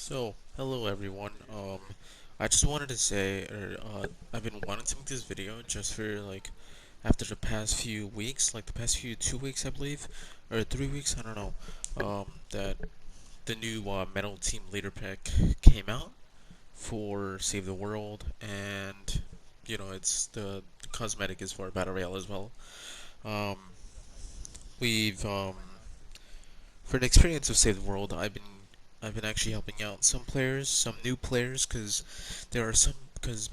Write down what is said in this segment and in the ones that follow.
Hello everyone. I just wanted to say, I've been wanting to make this video just for after the past few weeks, like the past few 2 weeks, I believe, or 3 weeks, I don't know. That the new Metal Team Leader Pack came out for Save the World, and it's the cosmetic is for Battle Royale as well. Um, we've For the experience of Save the World, I've been actually helping out some players, some new players, because there are some because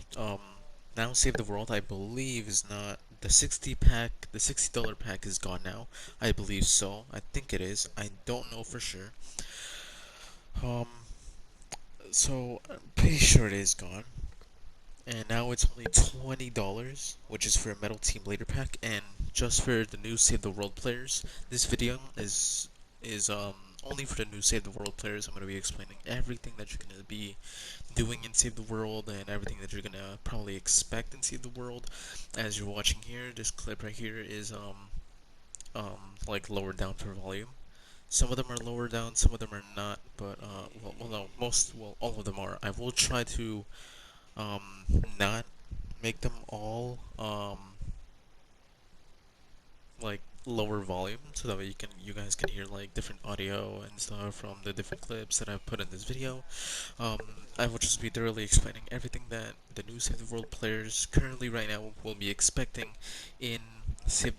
now Save the World I believe is not the 60 pack. The $60 pack is gone now. I believe so. I think it is. I don't know for sure. Um, so I'm pretty sure it is gone. And now it's only $20, which is for a Metal Team Leader Pack, and just for the new Save the World players. This video is only for the new Save the World players. I'm gonna be explaining everything that you're gonna be doing in Save the World and everything that you're gonna probably expect in Save the World. As you're watching here, this clip right here is like lower down for volume. Some of them are lower down, some of them are not, but no, all of them are. I will try to um, not make them all like lower volume so that way you guys can hear like different audio and stuff from the different clips that I've put in this video. Um, I will just be thoroughly explaining everything that the new Save the World players currently right now will be expecting in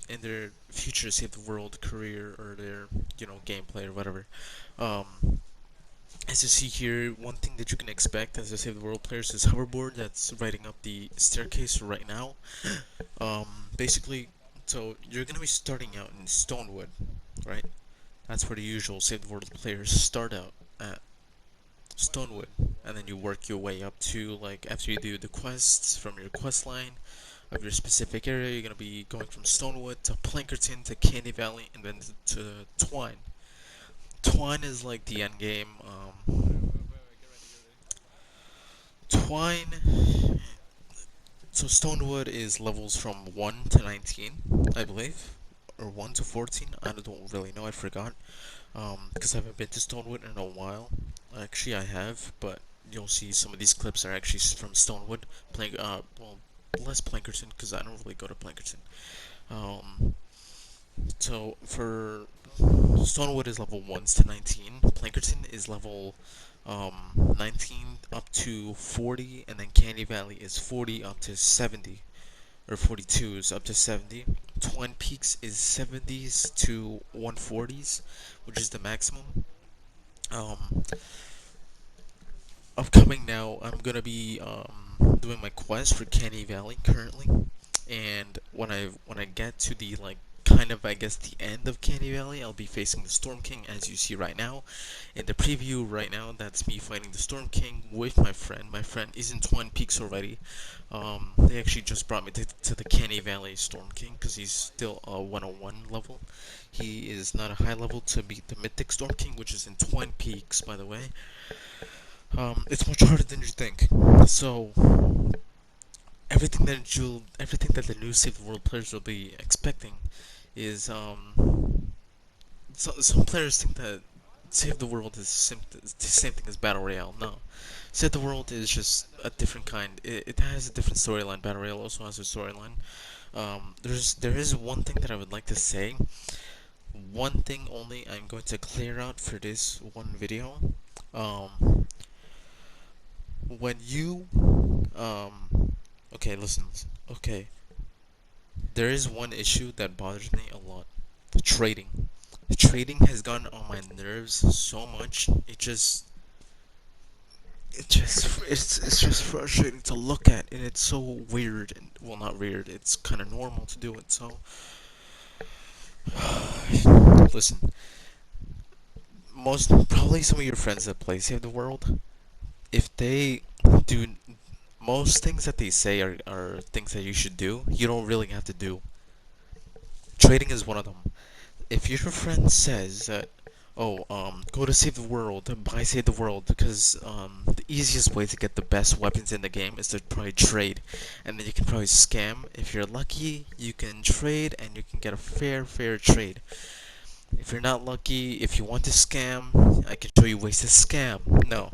in their future Save the World career or their gameplay or whatever. Um, as you see here, one thing that you can expect as a Save the World players is hoverboard that's riding up the staircase right now. Basically, so you're gonna be starting out in Stonewood, right? That's where the usual Save the World players start out at Stonewood, and then you work your way up to after you do the quests from your quest line of your specific area. You're gonna be going from Stonewood to Plankerton to Candy Valley, and then to Twine. Twine is like the end game. Twine. So Stonewood is levels from 1 to 19, I believe, or 1 to 14. I don't really know. I forgot. Because I haven't been to Stonewood in a while. Actually, I have, but you'll see some of these clips are actually from Stonewood. Less Plankerton because I don't really go to Plankerton. Um, so for Stonewood is level 1 to 19. Plankerton is level 19 up to 40, and then Candy Valley is 40 up to 70, or 42 is up to 70. Twin Peaks is 70s to 140s, which is the maximum. Um, Upcoming now, I'm gonna be doing my quest for Candy Valley currently, and when I get to the kind of I guess the end of Candy Valley, I'll be facing the Storm King as you see right now. In the preview right now, that's me fighting the Storm King with my friend. My friend is in Twin Peaks already. They actually just brought me to the Candy Valley Storm King because he's still a 101 level. He is not a high level to beat the Mythic Storm King, which is in Twin Peaks, by the way. It's much harder than you think. So everything that the new Save the World players will be expecting is some players think that Save the World is the same thing as Battle Royale. No, Save the World is just a different kind. It has a different storyline. Battle Royale also has a storyline. There is one thing that I would like to say. One thing only I'm going to clear out for this one video. Um, when you okay, listen. Okay, there is one issue that bothers me a lot. Trading. Trading has gotten on my nerves so much. It's just frustrating to look at, and it's so weird. And well, not weird. It's kind of normal to do it. So, listen. Most probably some of your friends that play Save the World, if they do most things that they say are things that you should do, you don't really have to do. Trading is one of them. If your friend says that, oh, go to Save the World, buy Save the World, because the easiest way to get the best weapons in the game is to probably trade, and then you can probably scam. If you're lucky, you can trade, and you can get a fair trade. If you're not lucky, if you want to scam, I can show you ways to scam. No,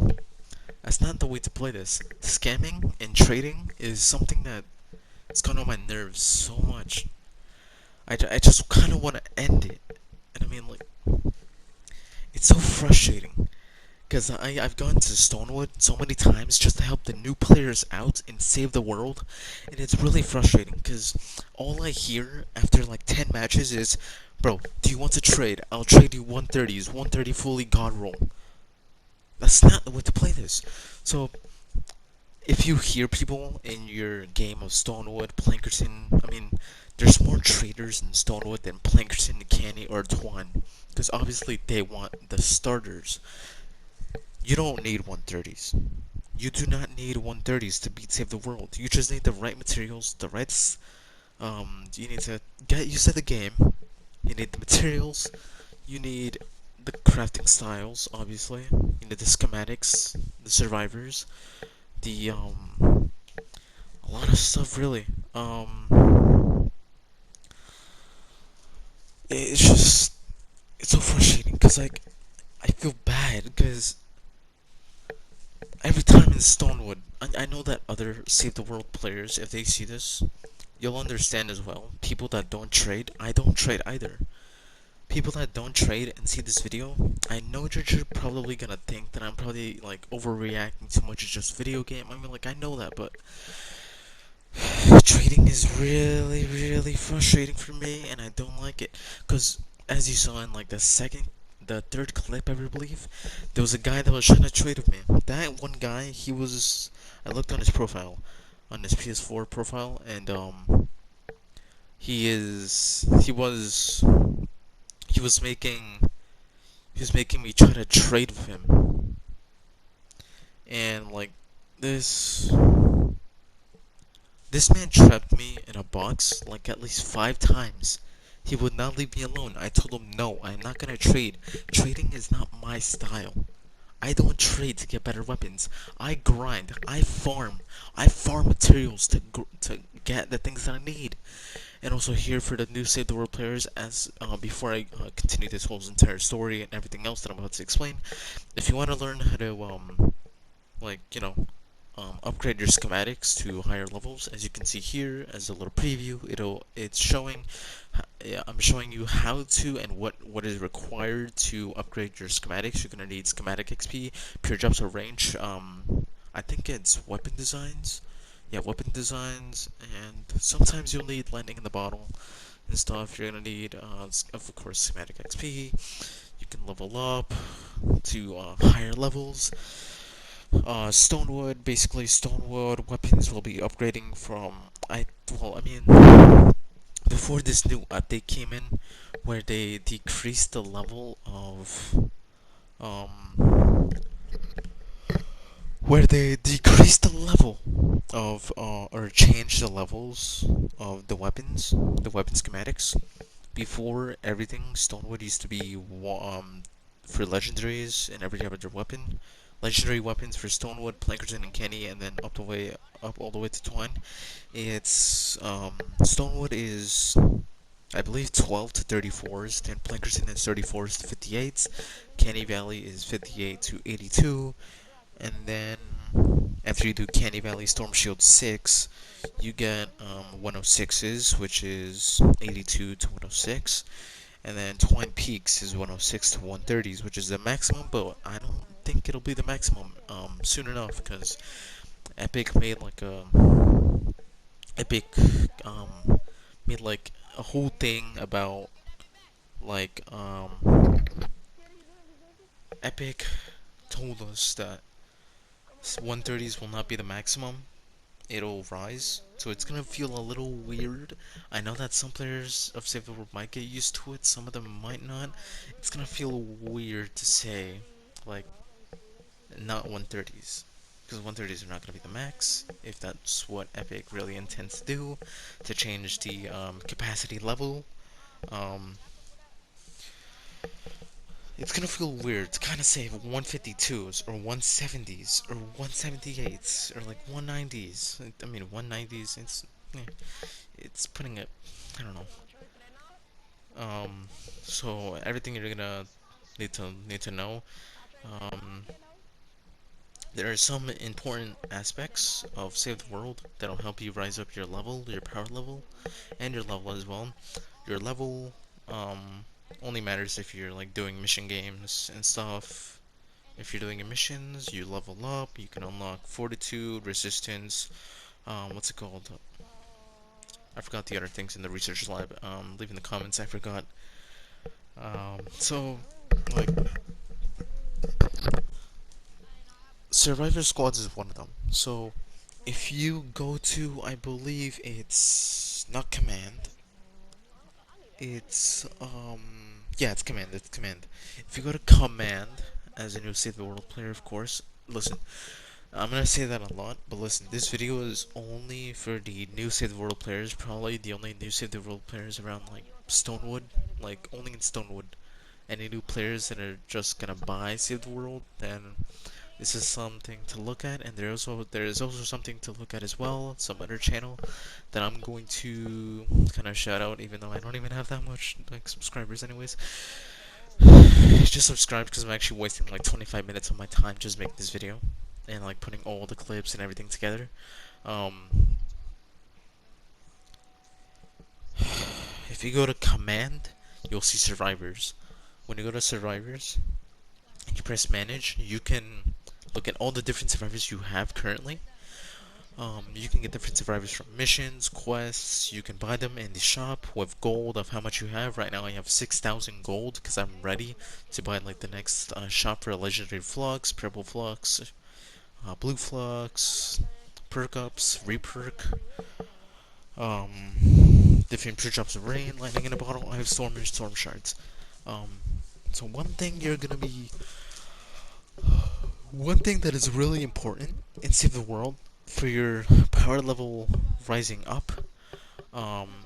that's not the way to play this. Scamming and trading is something that it's gone on my nerves so much. I just kind of want to end it. And I mean, like, it's so frustrating. Because I've gone to Stonewood so many times just to help the new players out and save the world. And it's really frustrating because all I hear after like 10 matches is, bro, do you want to trade? I'll trade you 130s, 130 fully god roll. That's not the way to play this. So, if you hear people in your game of Stonewood, Plankerton, I mean, there's more traders in Stonewood than Plankerton, Canny, or Twan. Because obviously they want the starters. You don't need 130s. You do not need 130s to beat Save the World. You just need the right materials, the right. You need to get used to the game. You need the materials. You need the crafting styles, obviously. You need the schematics, the survivors, a lot of stuff, really. It's just, it's so frustrating because, like, I feel bad because every time in Stonewood, I know that other Save the World players, if they see this, you'll understand as well. People that don't trade, I don't trade either. People that don't trade and see this video, I know you're probably gonna think that I'm probably like overreacting too much. It's just video game. I mean, like, I know that, but trading is really, really frustrating for me, and I don't like it. Cause as you saw in like the third clip, I believe, there was a guy that was trying to trade with me. That one guy, I looked on his profile, on his PS4 profile, and he is, he was making, he was making me try to trade with him, and like this. This man trapped me in a box like at least 5 times. He would not leave me alone. I told him no, I'm not gonna trade. Trading is not my style. I don't trade to get better weapons. I grind. I farm. I farm materials to get the things that I need. And also here for the new Save the World players, as before I continue this whole entire story and everything else that I'm about to explain, if you want to learn how to like, upgrade your schematics to higher levels. As you can see here, as a little preview, it's showing. Yeah, I'm showing you how to and what is required to upgrade your schematics. You're gonna need schematic XP, pure drops or range. I think it's weapon designs. Yeah, weapon designs, and sometimes you'll need lightning in the bottle and stuff. You're gonna need, of course, schematic XP. You can level up to higher levels. Stonewood, basically Stonewood weapons will be upgrading from I mean before this new update came in where they decreased the level of um where they decreased the level of or changed the levels of the weapon schematics. Before everything, Stonewood used to be for legendaries and every other weapon. Legendary weapons for Stonewood, Plankerton, and Kenny, and then up all the way to Twine. It's Stonewood is I believe 12 to 34s, then Plankerton is 34s to 58s, Canny Valley is 58 to 82, and then after you do Canny Valley Storm Shield 6, you get 106s, which is 82 to 106, and then Twine Peaks is 106 to 130s, which is the maximum, but I don't think it'll be the maximum soon enough, because Epic made like a Epic made like a whole thing about like Epic told us that 130s will not be the maximum. It'll rise, so it's gonna feel a little weird. I know that some players of Save the World might get used to it, some of them might not. It's gonna feel weird to say, like, not 130s. Because 130s are not going to be the max, if that's what Epic really intends to do, to change the capacity level. Um, it's going to feel weird to kind of say 152s, or 170s, or 178s, or like 190s. I mean, 190s, it's putting it, I don't know. Um, so everything you're gonna need to know. Um, there are some important aspects of Save the World that'll help you rise up your level, your power level, and your level as well. Your level only matters if you're like doing mission games and stuff. If you're doing your missions, you level up. You can unlock fortitude, resistance. What's it called? I forgot the other things in the research lab. Leave in the comments. I forgot. So like Survivor Squads is one of them. So if you go to, I believe it's not command. Yeah, it's command. It's command. If you go to command as a new Save the World player, of course. Listen, I'm gonna say that a lot, but listen, this video is only for the new Save the World players. Probably the only new Save the World players around like Stonewood, like only in Stonewood. Any new players that are just gonna buy Save the World, then this is something to look at. And there is also something to look at as well. Some other channel that I'm going to kind of shout out, even though I don't even have that much like subscribers, anyways. Just subscribe because I'm actually wasting like 25 minutes of my time just making this video and like putting all the clips and everything together. Um, if you go to command, you'll see survivors. When you go to survivors and you press manage, you can look at all the different survivors you have currently. You can get different survivors from missions, quests. You can buy them in the shop with gold of how much you have. Right now I have 6,000 gold because I'm ready to buy like the next shop for a legendary flux, purple flux, blue flux, perk ups, reperk, different pure drops of rain, lightning in a bottle. I have storm and storm shards. Um, so one thing that is really important in Save the World for your power level rising up,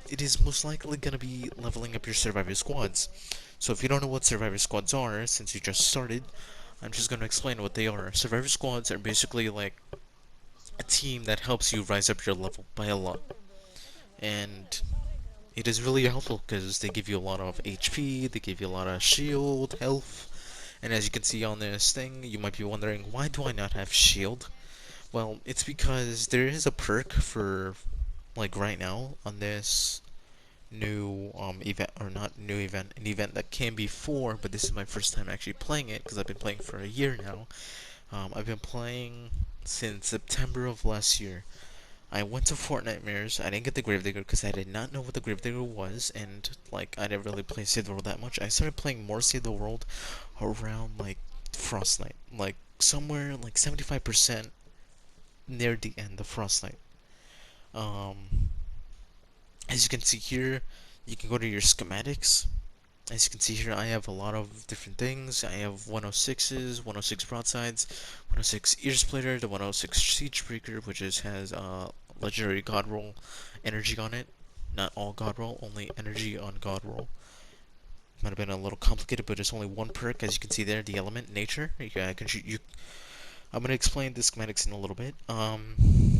it is most likely gonna be leveling up your survivor squads. So if you don't know what survivor squads are, since you just started, I'm just gonna explain what they are. Survivor squads are basically like a team that helps you rise up your level by a lot. And it is really helpful because they give you a lot of HP, they give you a lot of shield, health, and as you can see on this thing, you might be wondering, why do I not have shield? Well, it's because there is a perk for, like right now, on this new event, or not new event, an event that came before, but this is my first time actually playing it, because I've been playing for a year now. I've been playing since September of last year. I went to Fort Nightmares. I didn't get the Gravedigger because I did not know what the Gravedigger was, and like I didn't really play Save the World that much. I started playing more Save the World around like Frost Night, like somewhere like 75% near the end of Frost Night. Um, as you can see here, you can go to your schematics. As you can see here, I have a lot of different things. I have 106s, 106 broadsides, 106 ear splitter, the 106 siege breaker, which has legendary god roll energy on it. Not all god roll, only energy on god roll. Might have been a little complicated, but it's only one perk, as you can see there, the element nature. I'm gonna explain the schematics in a little bit.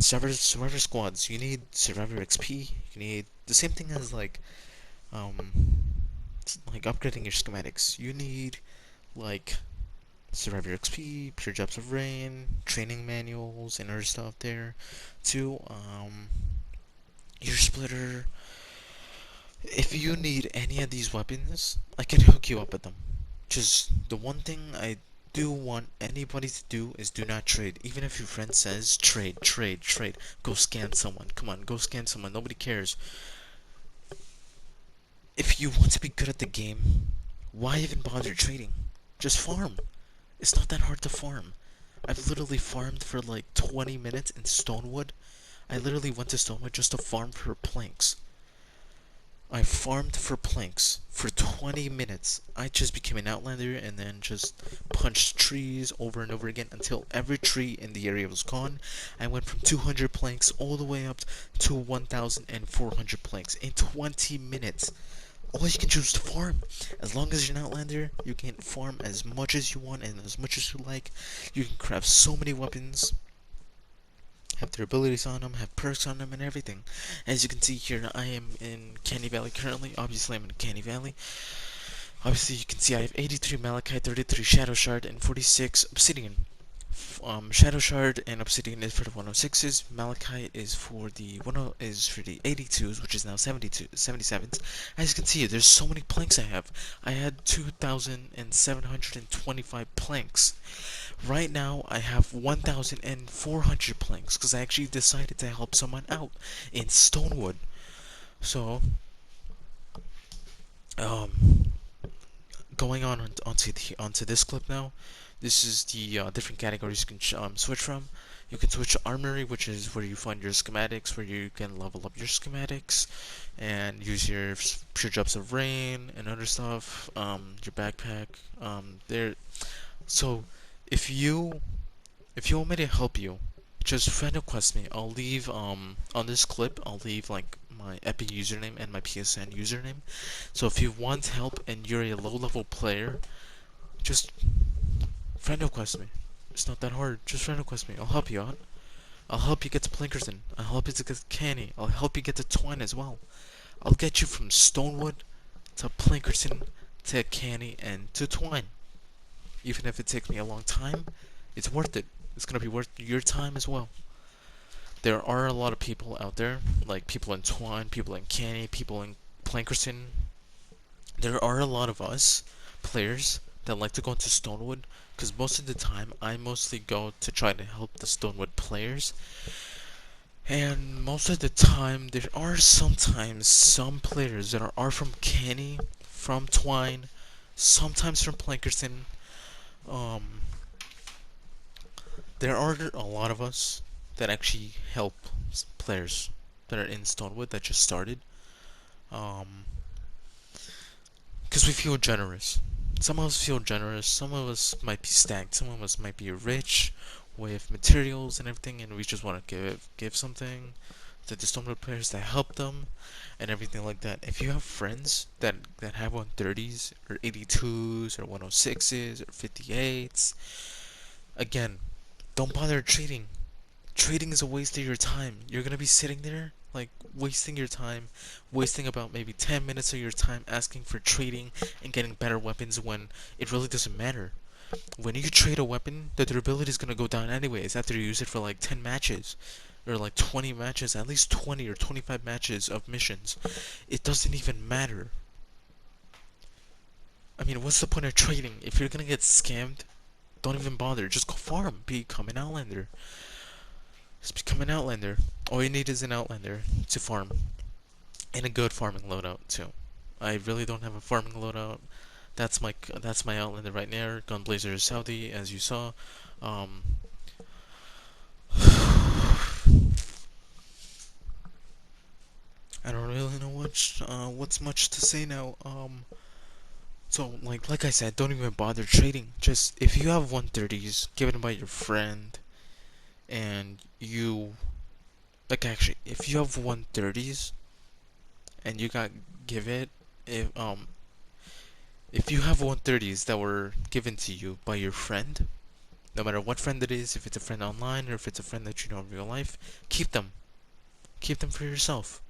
Survivor squads. You need survivor XP. You need the same thing as um, like upgrading your schematics. You need like survivor XP, pure drops of rain, training manuals, and other stuff there. Too. Your splitter. If you need any of these weapons, I can hook you up with them. Just the one thing I do want anybody to do is do not trade. Even if your friend says trade, trade, trade, go scam someone. Come on, go scam someone. Nobody cares. If you want to be good at the game, why even bother trading? Just farm. It's not that hard to farm. I've literally farmed for like 20 minutes in Stonewood. I literally went to Stonewood just to farm for planks. I farmed for planks for 20 minutes. I just became an outlander and then just punched trees over and over again until every tree in the area was gone. I went from 200 planks all the way up to 1,400 planks in 20 minutes. All you can do is to farm. As long as you're an outlander, you can farm as much as you want and as much as you like. You can craft so many weapons. have their abilities on them, have perks on them, and everything. As you can see here, I am in Candy Valley currently. Obviously, I'm in Candy Valley. Obviously, you can see I have 83 Malachite, 33 Shadow Shard, and 46 Obsidian. Shadow Shard and Obsidian is for the 106s. Malachite is for the 82s, which is now 77s. As you can see, there's so many planks I have. I had 2,725 planks. Right now, I have 1,400 planks because I actually decided to help someone out in Stonewood. So, um, going onto this clip now. This is the different categories you can switch from. You can switch to Armory, which is where you find your schematics, where you can level up your schematics, and use your pure drops of rain and other stuff. Your backpack. There. So, if you want me to help you, just friend request me. I'll leave on this clip. I'll leave like my Epic username and my PSN username. So if you want help and you're a low-level player, just friend request me. It's not that hard. Just friend request me. I'll help you out. I'll help you get to Plankerton. I'll help you to get to Canny. I'll help you get to Twine as well. I'll get you from Stonewood to Plankerton to Canny and to Twine. Even if it takes me a long time, it's worth it. It's gonna be worth your time as well. There are a lot of people out there, like people in Twine, people in Canny, people in Plankerton. There are a lot of us players that like to go into Stonewood, because most of the time I mostly go to try to help the Stonewood players. And most of the time there are sometimes some players that are from Canny, from Twine, sometimes from Plankerton. Um, there are a lot of us that actually help players that are in Stonewood that just started. Because we feel generous. Some of us feel generous, some of us might be stacked, some of us might be rich with materials and everything, and we just want to give something to the Stonewood players that help them and everything like that. If you have friends that have 130s or 82s or 106s or 58s, again, don't bother trading. Trading is a waste of your time. You're gonna be sitting there, like, wasting your time, wasting about maybe 10 minutes of your time asking for trading and getting better weapons when it really doesn't matter. When you trade a weapon, the durability is gonna go down anyways after you use it for like 10 matches. Or like 20 matches, at least 20 or 25 matches of missions. It doesn't even matter. I mean, what's the point of trading? If you're gonna get scammed, don't even bother. Just go farm. Become an outlander. Just become an outlander. All you need is an outlander to farm. And a good farming loadout too. I really don't have a farming loadout. That's my outlander right there. Gunblazer Saudi, as you saw. I don't really know what's much to say now. So like I said, don't even bother trading. Just if you have 130s, give it by your friend, and you like actually if you have 130s and you got give it if you have 130s that were given to you by your friend, no matter what friend it is, if it's a friend online or if it's a friend that you know in real life, keep them. Keep them for yourself.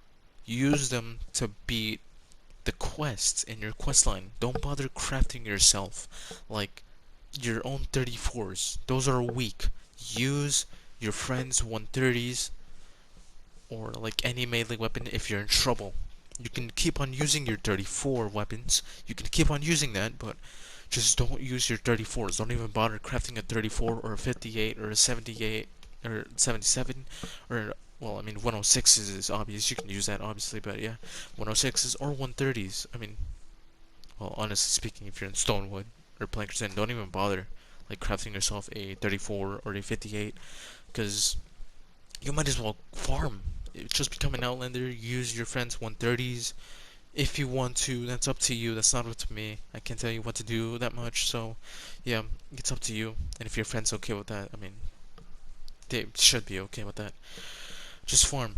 Use them to beat the quests in your quest line. Don't bother crafting yourself like your own 34s. Those are weak. Use your friend's 130s or like any melee weapon if you're in trouble. You can keep on using your 34 weapons. You can keep on using that, but just don't use your 34s. Don't even bother crafting a 34 or a 58 or a 78 or 77 or well, I mean 106s is obvious. You can use that obviously, but yeah, 106s or 130s. I mean, well, honestly speaking, if you're in Stonewood or Plankerton, don't even bother like crafting yourself a 34 or a 58 because you might as well farm. Just become an outlander. Use your friend's 130s if you want to. That's up to you. That's not up to me. I can't tell you what to do that much. So, yeah, it's up to you. And if your friend's okay with that, I mean, they should be okay with that. Just farm.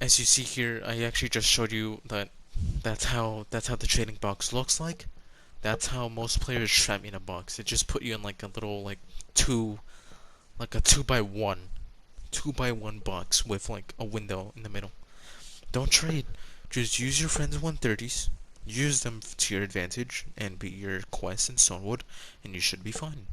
As you see here, I actually just showed you that that's how the trading box looks like. That's how most players trap me in a box. It just put you in like a little like a 2 by 1 2x1 box with like a window in the middle. Don't trade. Just use your friend's 130s. Use them to your advantage and beat your quest in Stonewood, and you should be fine.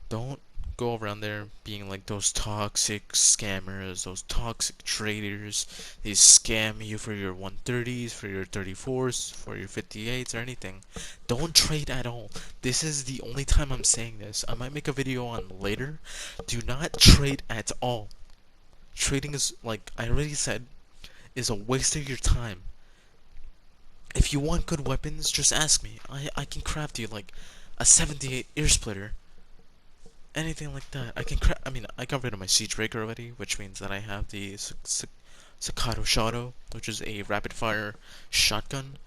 Don't go around there being like those toxic scammers, those toxic traders. They scam you for your 130s, for your 34s, for your 58s, or anything. Don't trade at all. This is the only time I'm saying this. I might make a video on later. Do not trade at all. Trading is, like I already said, is a waste of your time. If you want good weapons, just ask me. I can craft you like a 78 ear splitter. Anything like that. I mean, I got rid of my siege breaker already, which means that I have the Sakato Shadow, which is a rapid fire shotgun.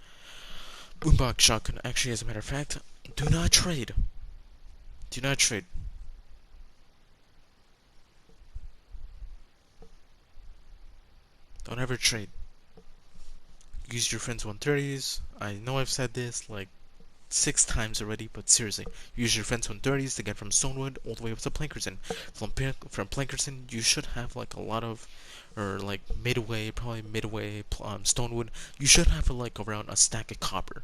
Boombox shotgun. Actually, as a matter of fact, do not trade. Do not trade. Don't ever trade. Use your friend's 130s. I know I've said this like 6 times already, but seriously, use your friend's 130s to get from Stonewood all the way up to Plankerton. From Plankerton, you should have like a lot of, or like probably midway, Stonewood. You should have like around a stack of copper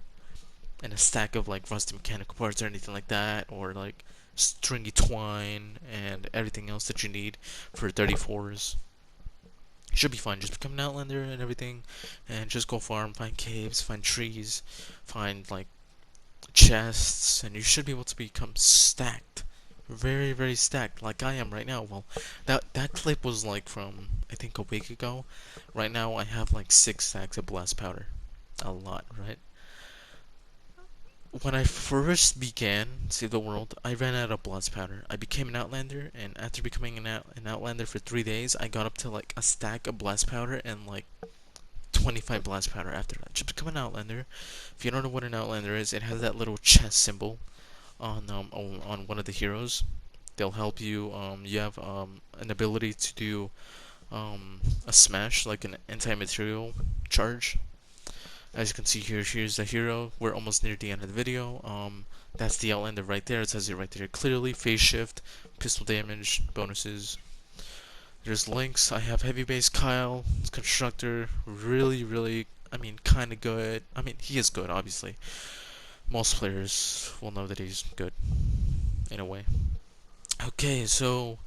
and a stack of like rusty mechanical parts or anything like that, or like stringy twine and everything else that you need for 34s. You should be fine. Just become an outlander and everything, and just go farm, find caves, find trees, find like chests, and you should be able to become stacked. Very, very stacked, like I am right now. Well, that clip was like from, I think, a week ago. Right now, I have like 6 stacks of blast powder. A lot, right? When I first began Save the World, I ran out of blast powder. I became an outlander, and after becoming an outlander for 3 days, I got up to like a stack of blast powder and like 25 blast powder after that. Just become an outlander. If you don't know what an outlander is, it has that little chest symbol on one of the heroes. They'll help you. You have an ability to do a smash, like an anti-material charge. As you can see here, here's the hero. We're almost near the end of the video. That's the outlander right there. It says it right there clearly. Phase shift, pistol damage, bonuses. There's links. I have heavy base Kyle, constructor. Really, really, I mean, kind of good. I mean, he is good, obviously. Most players will know that he's good, in a way. Okay, so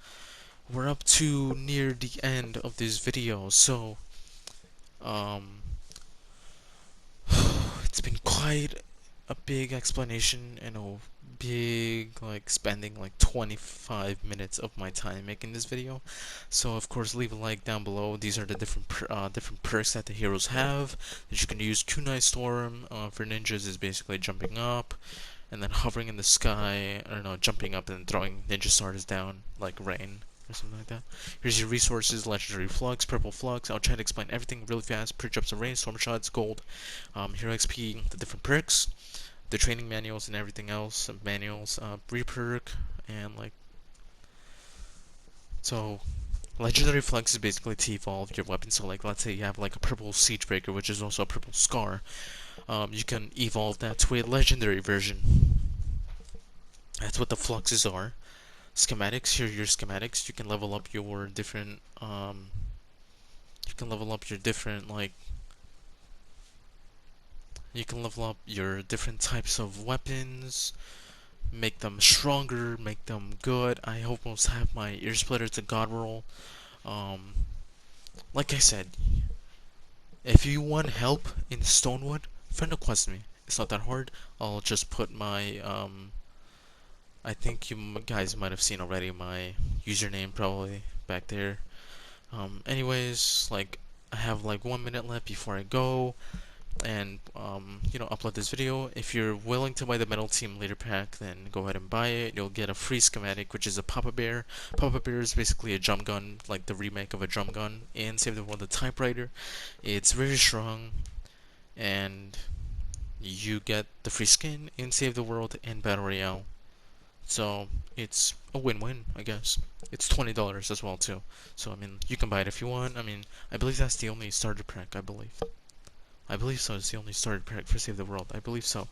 we're up to near the end of this video. So, um, it's been quite a big explanation and a big like spending like 25 minutes of my time making this video. So of course leave a like down below. These are the different perks that the heroes have that you can use. Kunai Storm for ninjas is basically jumping up and then hovering in the sky. I don't know, jumping up and throwing ninja stars down like rain or something like that. Here's your resources: legendary flux, purple flux. I'll try to explain everything really fast. Pre-jumps and rain, storm shots, gold, hero XP, the different perks, the training manuals and everything else, manuals, re-perk, and like, so legendary flux is basically to evolve your weapon. So like, let's say you have like a purple siege breaker, which is also a purple scar. You can evolve that to a legendary version. That's what the fluxes are. Schematics, here are your schematics. You can level up your different like, you can level up your different types of weapons, make them stronger, make them good. I almost have my ear splitter to god roll. Like I said, if you want help in Stonewood, friend request me. It's not that hard. I'll just put my I think you guys might have seen already my username probably back there. Anyways, like, I have like 1 minute left before I go and upload this video. If you're willing to buy the Metal Team Leader Pack, then go ahead and buy it. You'll get a free schematic, which is a Papa Bear. Papa Bear is basically a drum gun, like the remake of a drum gun in Save the World, the typewriter. It's very strong, and you get the free skin in Save the World and Battle Royale. So it's a win-win, I guess. It's $20 as well too. So I mean, you can buy it if you want. I mean, I believe that's the only starter pack. I believe so. It's the only starter pack for Save the World. I believe so.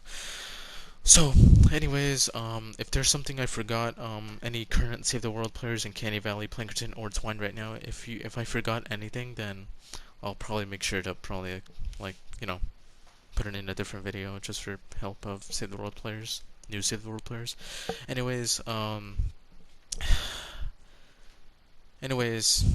So, anyways, if there's something I forgot, any current Save the World players in Canny Valley, Plankerton, or Twine right now, if I forgot anything, then I'll probably make sure to probably like put it in a different video just for help of Save the World players, new Save the World players. Anyways, anyways,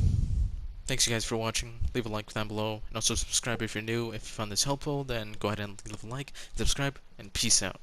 thanks you guys for watching. Leave a like down below, and also subscribe if you're new. If you found this helpful, then go ahead and leave a like, subscribe, and peace out.